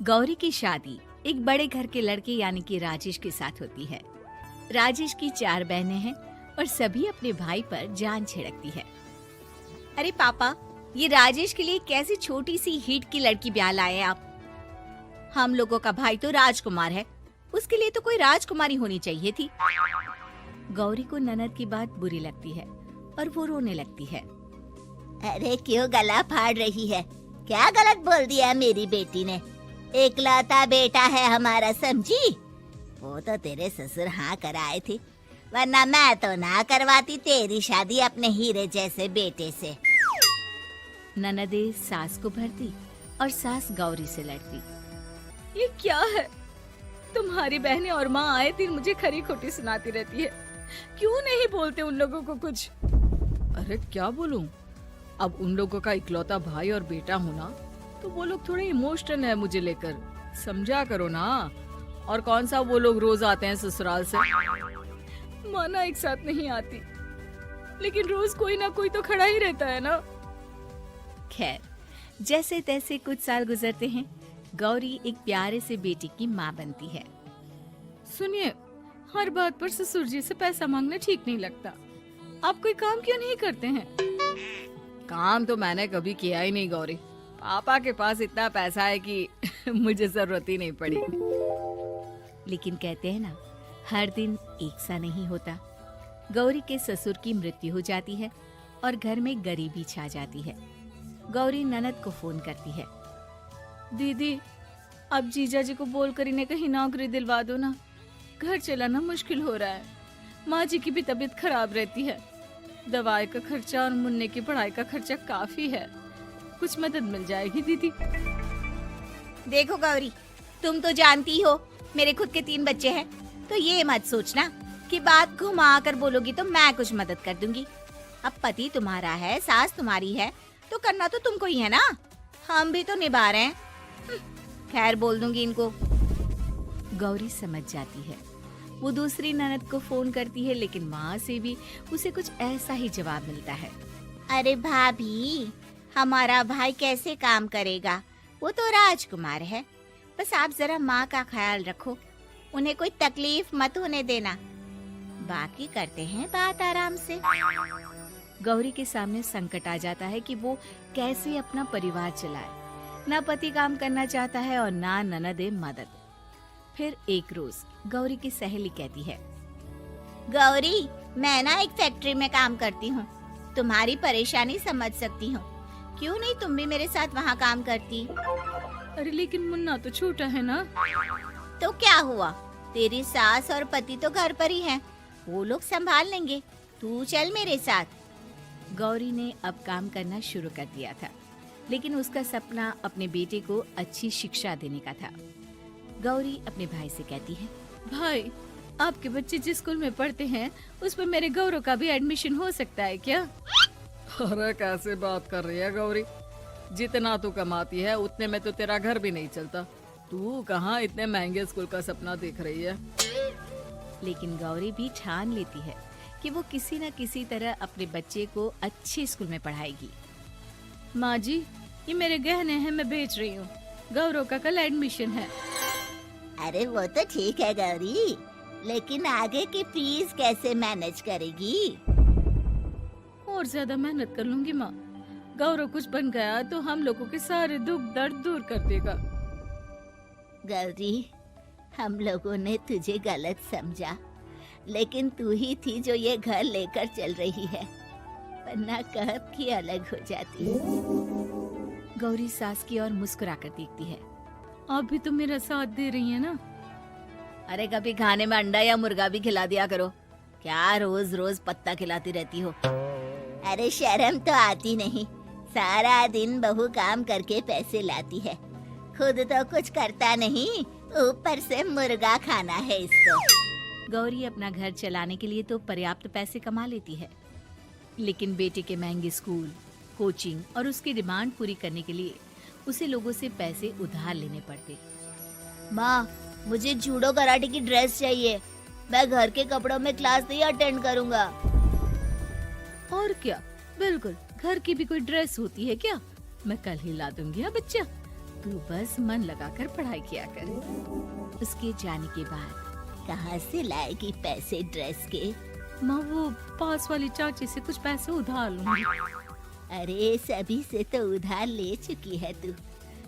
गौरी की शादी एक बड़े घर के लड़के यानी कि राजेश के साथ होती है। राजेश की 4 बहनें हैं और सभी अपने भाई पर जान छिड़कती है। अरे पापा, ये राजेश के लिए कैसी छोटी सी हिट की लड़की ब्याह लाए आप? हम लोगों का भाई तो राजकुमार है, उसके लिए तो कोई राजकुमारी होनी चाहिए थी। गौरी को ननद की बात बुरी लगती है और वो रोने लगती है। अरे क्यों गला फाड़ रही है? क्या गलत बोल दिया मेरी बेटी ने? इकलौता बेटा है हमारा, समझी? वो तो तेरे ससुर हाँ कराए थे, वरना मैं तो ना करवाती तेरी शादी अपने हीरे जैसे बेटे से। ननदे सास को भरती और सास गौरी से लड़ती। ये क्या है? तुम्हारी बहनें और माँ आए दिन मुझे खरी खोटी सुनाती रहती है। क्यों नहीं बोलते उन लोगों को कुछ? अरे क्या बोलूं? अब उन लोगों का इकलौता भाई और बेटा होना, तो वो लोग थोड़े इमोशनल है मुझे लेकर, समझा करो ना। और कौन सा वो लोग रोज आते हैं ससुराल से? माना एक साथ नहीं आती, लेकिन रोज कोई ना कोई तो खड़ा ही रहता है ना। खैर, जैसे तैसे कुछ साल गुजरते हैं। गौरी एक प्यारे से बेटे की माँ बनती है। सुनिए, हर बात पर ससुर जी से पैसा मांगना ठीक नहीं लगता। आप कोई काम क्यों नहीं करते हैं? काम तो मैंने कभी किया ही नहीं गौरी। पापा के पास इतना पैसा है कि मुझे जरूरत ही नहीं पड़ी। लेकिन कहते हैं ना, हर दिन एक सा नहीं होता। गौरी के ससुर की मृत्यु हो जाती है और घर में गरीबी छा जाती है। गौरी ननद को फोन करती है। दीदी, अब जीजा जी को बोलकर इन्हें कहीं नौकरी दिलवा दो ना। घर चलाना मुश्किल हो रहा है। माँ जी की भी तबीयत खराब रहती है। दवाई का खर्चा और मुन्ने की पढ़ाई का खर्चा काफी है। कुछ मदद मिल जाएगी दीदी। देखो गौरी, तुम तो जानती हो मेरे खुद के 3 बच्चे हैं, तो ये मत सोचना कि बात घुमा कर बोलोगी तो मैं कुछ मदद कर दूंगी। अब पति तुम्हारा है, सास तुम्हारी है, तो करना तो तुमको ही है ना। हम भी तो निभा रहे हैं। खैर, बोल दूंगी इनको। गौरी समझ जाती है। वो दूसरी ननद को फोन करती है, लेकिन वहाँ से भी उसे कुछ ऐसा ही जवाब मिलता है। अरे भाभी, हमारा भाई कैसे काम करेगा? वो तो राजकुमार है। बस आप जरा माँ का ख्याल रखो, उन्हें कोई तकलीफ मत होने देना। बाकी करते हैं बात आराम से। गौरी के सामने संकट आ जाता है कि वो कैसे अपना परिवार चलाए। ना पति काम करना चाहता है और ना ननदे मदद। फिर एक रोज गौरी की सहेली कहती है, गौरी, मैं ना एक फैक्ट्री में काम करती हूँ, तुम्हारी परेशानी समझ सकती हूँ। क्यों नहीं तुम भी मेरे साथ वहाँ काम करती? अरे लेकिन मुन्ना तो छोटा है ना। तो क्या हुआ, तेरी सास और पति तो घर पर ही हैं, वो लोग संभाल लेंगे। तू चल मेरे साथ। गौरी ने अब काम करना शुरू कर दिया था, लेकिन उसका सपना अपने बेटे को अच्छी शिक्षा देने का था। गौरी अपने भाई से कहती है, भाई, आपके बच्चे जिस स्कूल में पढ़ते हैं उस पर मेरे गौरव का भी एडमिशन हो सकता है क्या? अरे कैसे बात कर रही है गौरी? जितना तू कमाती है उतने में तो तेरा घर भी नहीं चलता। तू कहाँ इतने महंगे स्कूल का सपना देख रही है? लेकिन गौरी भी ठान लेती है कि वो किसी न किसी तरह अपने बच्चे को अच्छे स्कूल में पढ़ाएगी। माँ जी, ये मेरे गहने हैं, मैं बेच रही हूँ। गौरव का कल एडमिशन है। अरे वो तो ठीक है गौरी, लेकिन आगे की फीस कैसे मैनेज करेगी? और ज्यादा मेहनत कर लूंगी माँ। गौरव कुछ बन गया तो हम लोगों के सारे दुख दर्द दूर कर देगा। गौरी, हम लोगों ने तुझे गलत समझा, लेकिन तू ही थी जो ये घर लेकर चल रही है, वरना कब की अलग हो जाती। गौरी सास की ओर मुस्कुराकर देखती है। आप भी तो मेरा साथ दे रही है ना। अरे कभी खाने में अंडा या मुर्गा भी खिला दिया करो, क्या रोज रोज पत्ता खिलाती रहती हो? अरे शर्म तो आती नहीं, सारा दिन बहू काम करके पैसे लाती है, खुद तो कुछ करता नहीं, ऊपर से मुर्गा खाना है इसको। गौरी अपना घर चलाने के लिए तो पर्याप्त पैसे कमा लेती है, लेकिन बेटे के महंगे स्कूल, कोचिंग और उसकी डिमांड पूरी करने के लिए उसे लोगों से पैसे उधार लेने पड़ते। माँ, मुझे जूडो कराटे की ड्रेस चाहिए, मैं घर के कपड़ों में क्लास नहीं अटेंड करूँगा। और क्या, बिल्कुल, घर की भी कोई ड्रेस होती है क्या? मैं कल ही ला दूंगी। हाँ बच्चा, तू बस मन लगाकर पढ़ाई किया कर। उसके जाने के बाद कहाँ से लाएगी पैसे ड्रेस के? माँ वो पास वाली चाची से कुछ पैसे उधार लूंगी। अरे सभी से तो उधार ले चुकी है तू।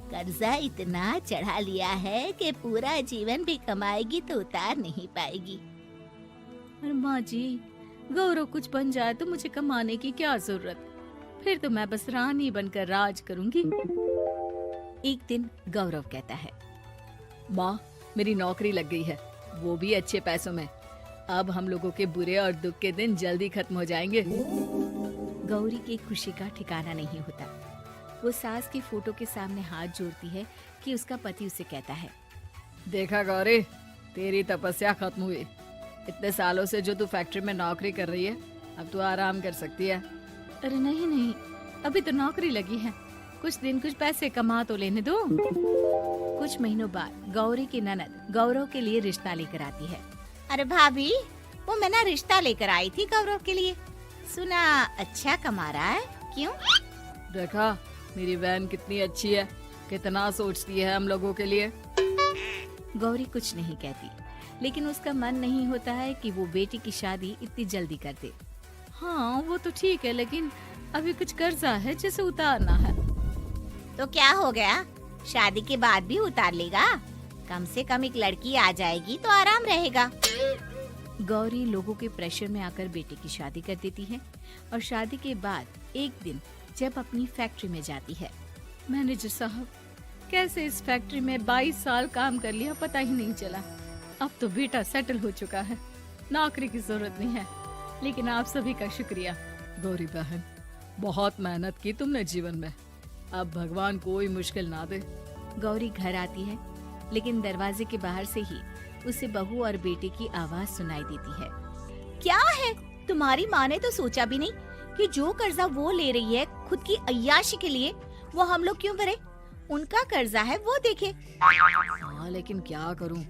कर्जा इतना चढ़ा लिया है कि पूरा जीवन भी कमाएगी तो उतार नहीं पाएगी। अरे माँ जी, गौरव कुछ बन जाए तो मुझे कमाने की क्या जरूरत, फिर तो मैं बस रानी बनकर राज करूंगी। एक दिन गौरव कहता है, माँ मेरी नौकरी लग गई है, वो भी अच्छे पैसों में। अब हम लोगों के बुरे और दुख के दिन जल्दी खत्म हो जाएंगे। गौरी की खुशी का ठिकाना नहीं होता। वो सास की फोटो के सामने हाथ जोड़ती है कि उसका पति उसे कहता है, देखा गौरी, तेरी तपस्या खत्म हुई। इतने सालों से जो तू फैक्ट्री में नौकरी कर रही है, अब तू आराम कर सकती है। अरे नहीं नहीं, अभी तो नौकरी लगी है, कुछ दिन कुछ पैसे कमा तो लेने दो। कुछ महीनों बाद गौरी की ननद गौरव के लिए रिश्ता लेकर आती है। अरे भाभी, वो मैं ना रिश्ता लेकर आई थी गौरव के लिए। सुना अच्छा कमा रहा है, क्यों? देखा मेरी बहन कितनी अच्छी है, कितना सोचती है हम लोगों के लिए। गौरी कुछ नहीं कहती, लेकिन उसका मन नहीं होता है कि वो बेटी की शादी इतनी जल्दी कर दे। हाँ वो तो ठीक है, लेकिन अभी कुछ कर्जा है जिसे उतारना है। तो क्या हो गया, शादी के बाद भी उतार लेगा। कम से कम एक लड़की आ जाएगी तो आराम रहेगा। गौरी लोगों के प्रेशर में आकर बेटे की शादी कर देती है और शादी के बाद एक दिन जब अपनी फैक्ट्री में जाती है। मैनेजर साहब, कैसे इस फैक्ट्री में 22 साल काम कर लिया पता ही नहीं चला। अब तो बेटा सेटल हो चुका है, नौकरी की जरूरत नहीं है। लेकिन आप सभी का शुक्रिया। गौरी बहन, बहुत मेहनत की तुमने जीवन में, अब भगवान कोई मुश्किल ना दे। गौरी घर आती है, लेकिन दरवाजे के बाहर से ही उसे बहू और बेटे की आवाज सुनाई देती है। क्या है, तुम्हारी माँ ने तो सोचा भी नहीं कि जो कर्जा वो ले रही है खुद की अय्याशी के लिए, वो हम लोग क्यों भरे? उनका कर्जा है वो देखे। हाँ लेकिन क्या करूँ,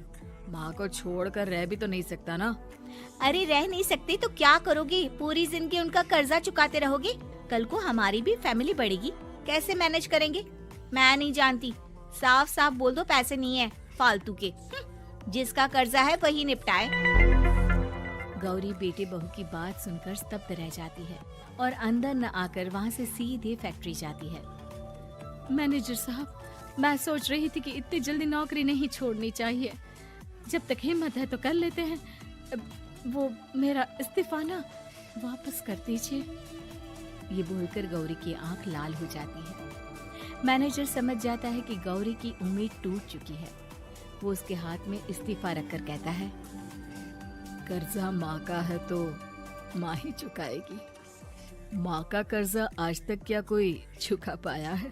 माँ को छोड़कर रह भी तो नहीं सकता ना। अरे रह नहीं सकते तो क्या करोगे? पूरी जिंदगी उनका कर्जा चुकाते रहोगे? कल को हमारी भी फैमिली बढ़ेगी, कैसे मैनेज करेंगे? मैं नहीं जानती, साफ साफ बोल दो पैसे नहीं है फालतू के। जिसका कर्जा है वही निपटाए। गौरी बेटे बहू की बात सुनकर स्तब्ध रह जाती है और अंदर न आकर वहाँ से सीधे फैक्ट्री जाती है। मैनेजर साहब, मैं सोच रही थी कि इतनी जल्दी नौकरी नहीं छोड़नी चाहिए, जब तक हिम्मत है तो कर लेते हैं। वो मेरा इस्तीफा ना वापस कर दीजिए। ये बोलकर गौरी की आंख लाल हो जाती है। मैनेजर समझ जाता है कि गौरी की उम्मीद टूट चुकी है। वो उसके हाथ में इस्तीफा रखकर कहता है, कर्जा माँ का है तो माँ ही चुकाएगी। माँ का कर्जा आज तक क्या कोई चुका पाया है?